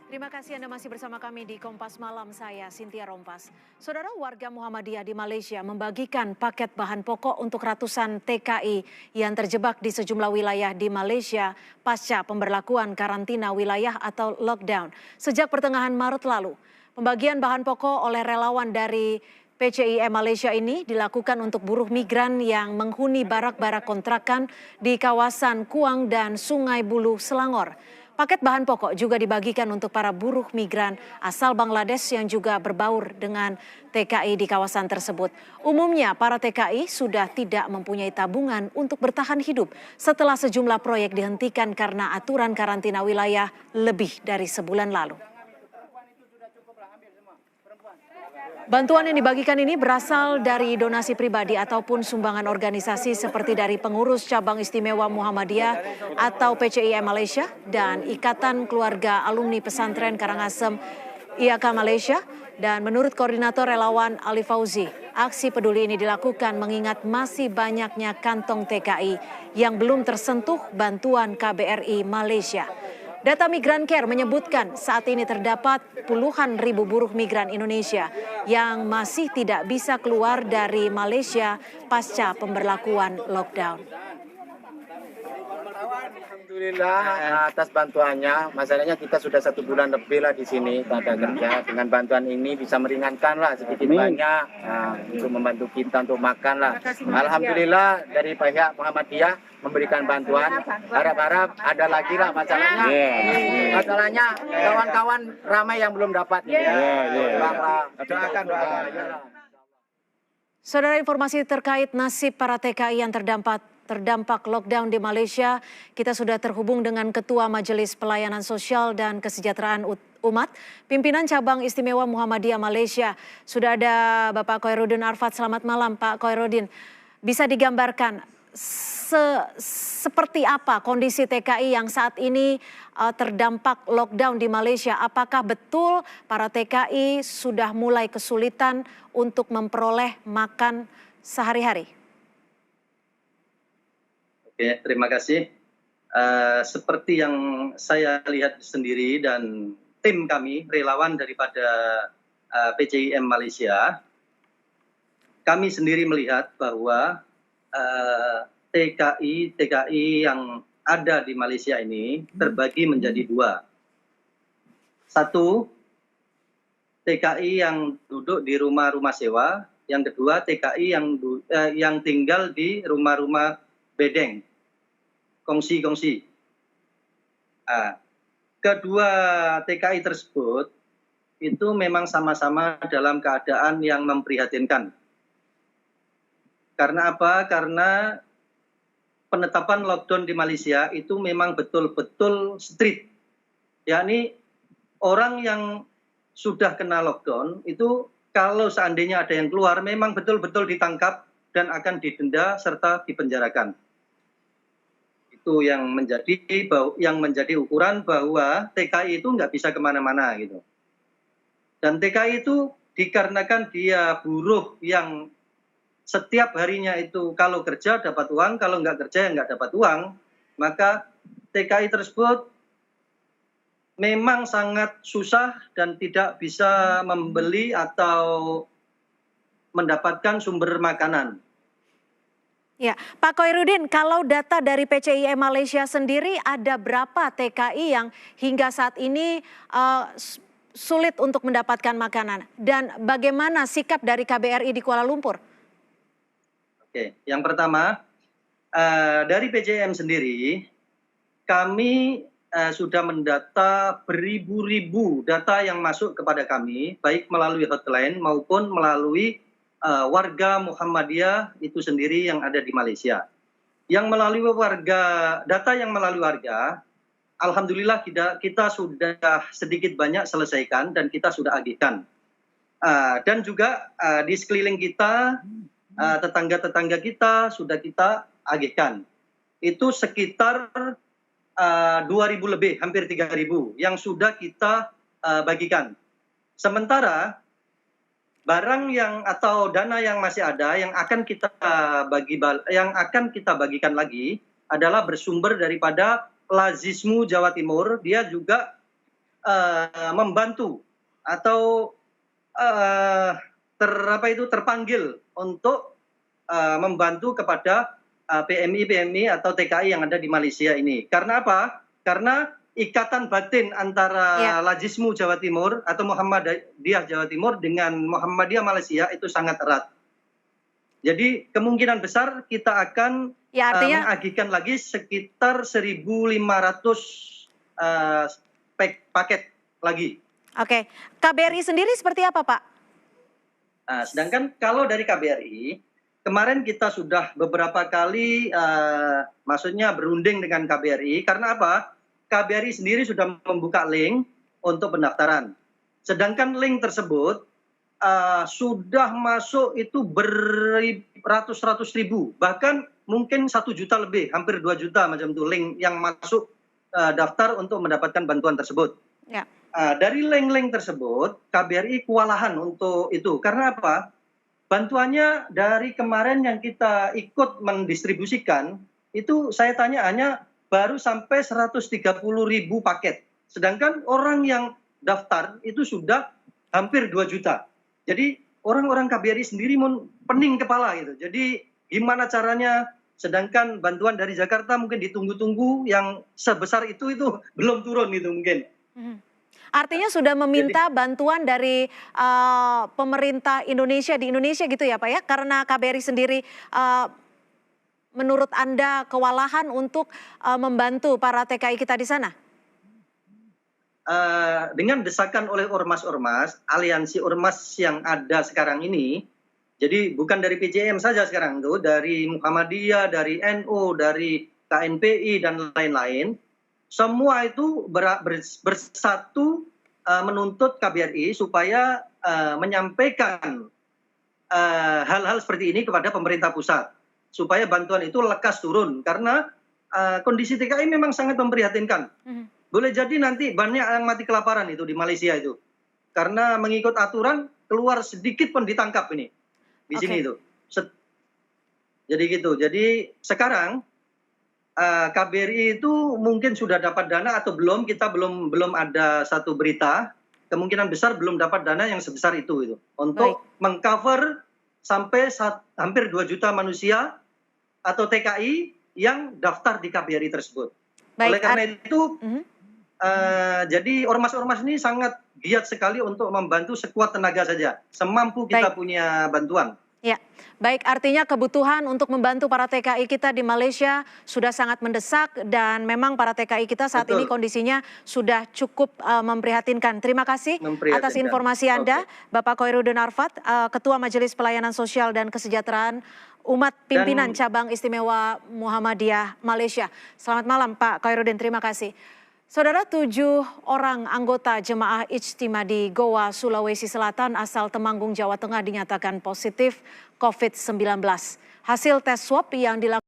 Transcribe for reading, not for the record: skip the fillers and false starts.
Terima kasih Anda masih bersama kami di Kompas Malam, saya Cynthia Rompas. Saudara, warga Muhammadiyah di Malaysia membagikan paket bahan pokok untuk ratusan TKI yang terjebak di sejumlah wilayah di Malaysia pasca pemberlakuan karantina wilayah atau lockdown sejak pertengahan Maret lalu. Pembagian bahan pokok oleh relawan dari PCIM Malaysia ini dilakukan untuk buruh migran yang menghuni barak-barak kontrakan di kawasan Kuang dan Sungai Buloh, Selangor. Paket bahan pokok juga dibagikan untuk para buruh migran asal Bangladesh yang juga berbaur dengan TKI di kawasan tersebut. Umumnya para TKI sudah tidak mempunyai tabungan untuk bertahan hidup setelah sejumlah proyek dihentikan karena aturan karantina wilayah lebih dari sebulan lalu. Bantuan yang dibagikan ini berasal dari donasi pribadi ataupun sumbangan organisasi seperti dari pengurus cabang istimewa Muhammadiyah atau PCIM Malaysia dan Ikatan Keluarga Alumni Pesantren Karangasem IAK Malaysia. Dan menurut koordinator relawan Ali Fauzi, aksi peduli ini dilakukan mengingat masih banyaknya kantong TKI yang belum tersentuh bantuan KBRI Malaysia. Data Migran Care menyebutkan saat ini terdapat puluhan ribu buruh migran Indonesia yang masih tidak bisa keluar dari Malaysia pasca pemberlakuan lockdown. Alhamdulillah atas bantuannya. Masalahnya kita sudah 1 bulan lebih lah di sini tak ada kerja. Dengan bantuan ini bisa meringankan lah sedikit banyak untuk membantu kita untuk makan lah. Alhamdulillah dari pihak Muhammadiyah memberikan bantuan. Harap-harap ada lagi lah masalahnya. Masalahnya kawan-kawan ramai yang belum dapat. Doakan. Saudara, informasi terkait nasib para TKI yang terdampak lockdown di Malaysia, kita sudah terhubung dengan Ketua Majelis Pelayanan Sosial dan Kesejahteraan Umat, Pimpinan Cabang Istimewa Muhammadiyah Malaysia. Sudah ada Bapak Khairuddin Arfad. Selamat malam Pak Khairuddin. Bisa digambarkan seperti apa kondisi TKI yang saat ini terdampak lockdown di Malaysia? Apakah betul para TKI sudah mulai kesulitan untuk memperoleh makan sehari-hari? Oke, terima kasih. Seperti yang saya lihat sendiri dan tim kami, relawan daripada PCIM Malaysia, kami sendiri melihat bahwa TKI yang ada di Malaysia ini terbagi menjadi 2. 1, TKI yang duduk di rumah-rumah sewa. Yang kedua, TKI yang tinggal di rumah-rumah bedeng, kongsi-kongsi. Kedua TKI tersebut itu memang sama-sama dalam keadaan yang memprihatinkan. Karena apa? Karena penetapan lockdown di Malaysia itu memang betul-betul strict. Yakni orang yang sudah kena lockdown itu kalau seandainya ada yang keluar memang betul-betul ditangkap dan akan didenda serta dipenjarakan. Itu yang menjadi ukuran bahwa TKI itu nggak bisa kemana-mana gitu. Dan TKI itu dikarenakan dia buruh yang setiap harinya itu kalau kerja dapat uang, kalau nggak kerja ya nggak dapat uang, maka TKI tersebut memang sangat susah dan tidak bisa membeli atau mendapatkan sumber makanan. Ya, Pak Khairuddin, kalau data dari PCIM Malaysia sendiri ada berapa TKI yang hingga saat ini sulit untuk mendapatkan makanan? Dan bagaimana sikap dari KBRI di Kuala Lumpur? Oke, yang pertama dari PCIM sendiri kami sudah mendata beribu-ribu data yang masuk kepada kami, baik melalui hotline maupun melalui warga Muhammadiyah itu sendiri yang ada di Malaysia. Yang melalui data yang melalui warga, alhamdulillah kita sudah sedikit banyak selesaikan dan kita sudah agihkan. Dan juga di sekeliling kita, tetangga-tetangga kita sudah kita agihkan. Itu sekitar 2.000 lebih, hampir 3.000 yang sudah kita bagikan. Sementara barang atau dana yang masih ada yang akan kita bagikan lagi adalah bersumber daripada Lazismu Jawa Timur. Dia juga membantu atau terpanggil untuk membantu kepada PMI atau TKI yang ada di Malaysia ini. Karena apa? Karena ikatan batin antara Lajismu Jawa Timur atau Muhammadiyah Jawa Timur dengan Muhammadiyah Malaysia itu sangat erat. Jadi kemungkinan besar kita akan mengagihkan lagi sekitar 1.500 paket lagi. Oke, KBRI sendiri seperti apa, Pak? Nah, sedangkan kalau dari KBRI, kemarin kita sudah beberapa kali maksudnya berunding dengan KBRI. Karena apa? KBRI sendiri sudah membuka link untuk pendaftaran. Sedangkan link tersebut sudah masuk itu beratus-ratus ribu. Bahkan mungkin 1 juta lebih, hampir 2 juta macam itu link yang masuk daftar untuk mendapatkan bantuan tersebut. Ya. Dari link-link tersebut, KBRI kewalahan untuk itu. Karena apa? Bantuannya dari kemarin yang kita ikut mendistribusikan, itu saya tanya hanya baru sampai 130.000 paket. Sedangkan orang yang daftar itu sudah hampir 2 juta. Jadi orang-orang KBRI sendiri pening kepala gitu. Jadi gimana caranya, sedangkan bantuan dari Jakarta mungkin ditunggu-tunggu yang sebesar itu belum turun gitu mungkin. Artinya sudah meminta bantuan dari pemerintah Indonesia di Indonesia gitu ya Pak ya? Karena KBRI sendiri menurut Anda kewalahan untuk membantu para TKI kita di sana? Dengan desakan oleh ormas-ormas, aliansi ormas yang ada sekarang ini, jadi bukan dari PJM saja sekarang tuh, dari Muhammadiyah, dari NU, dari KNPI dan lain-lain, semua itu bersatu menuntut KBRI supaya menyampaikan hal-hal seperti ini kepada pemerintah pusat, supaya bantuan itu lekas turun, karena kondisi TKI memang sangat memprihatinkan. Boleh jadi nanti banyak yang mati kelaparan itu di Malaysia itu. Karena mengikut aturan, keluar sedikit pun ditangkap ini. Di sini itu. Jadi gitu. Jadi sekarang KBRI itu mungkin sudah dapat dana atau belum, kita belum ada satu berita. Kemungkinan besar belum dapat dana yang sebesar itu. Untuk mengcover sampai hampir 2 juta manusia atau TKI yang daftar di KBRI tersebut. Oleh karena itu, jadi ormas-ormas ini sangat giat sekali untuk membantu sekuat tenaga saja, semampu kita punya bantuan. Ya, baik, artinya kebutuhan untuk membantu para TKI kita di Malaysia sudah sangat mendesak dan memang para TKI kita saat ini kondisinya sudah cukup memprihatinkan. Terima kasih atas informasi Anda, Bapak Khairuddin Arfad, Ketua Majelis Pelayanan Sosial dan Kesejahteraan Umat Pimpinan Cabang Istimewa Muhammadiyah Malaysia. Selamat malam Pak Khairuddin, terima kasih. Saudara, 7 orang anggota jemaah Ijtima di Goa, Sulawesi Selatan asal Temanggung, Jawa Tengah dinyatakan positif COVID-19. Hasil tes swab yang dilakukan